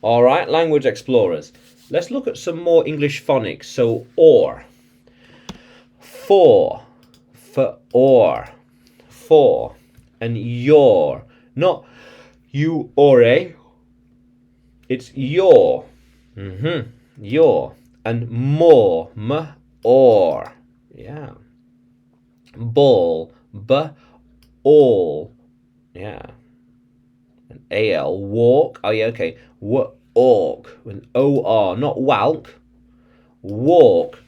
All right, language explorers. Let's look at some more English phonics. So, or. For or. For. And your. Not you or a. It's your. Your. And more. Or. Yeah. Ball. All. Yeah. And al. Walk. Oh yeah, okay. Walk. With or. Not walk. Walk.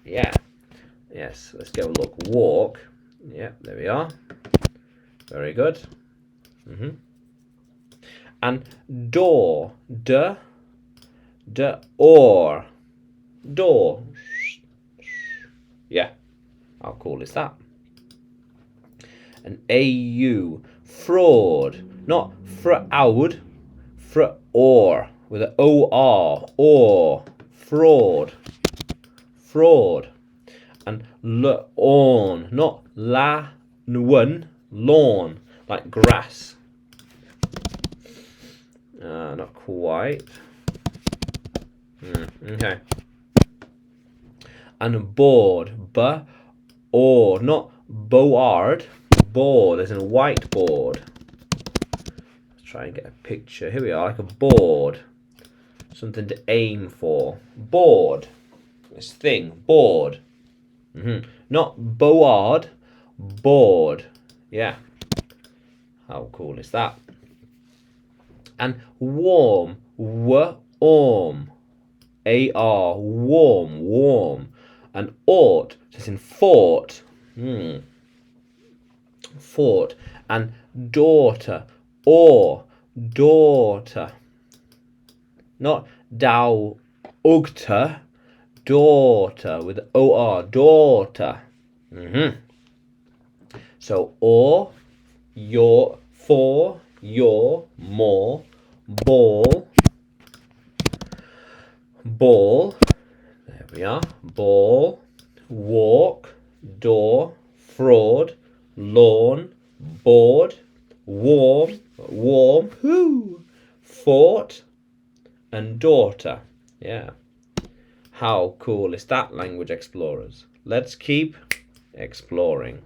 Yeah. Yes. Let's go look. Walk. Yeah. There we are. Very good. And door. Or. Door. Yeah. How cool is that? An AU. Fraud. Not fraud. Or. With an OR. Or. Fraud. Fraud. And lawn. Not lawn. Lawn. Like grass. Not quite. Okay. And board. Or. Not board. Board as in a whiteboard. Let's try and get a picture. Here we are, like a board. Something to aim for. Board. This thing. Board. Not board. Board. Yeah. How cool is that? And warm. Warm. AR. Warm. Warm. And ought. As in fort. Fort. And daughter. Or. Daughter. Not Ugta. Daughter. With OR. Daughter. So, or. Your. For. Your. More. Ball. Ball. There we are. Ball. Walk. Door. Fraud. Lawn. Board. Warm. Warm. Fort. And daughter. Yeah. How cool is that, language explorers? Let's keep exploring.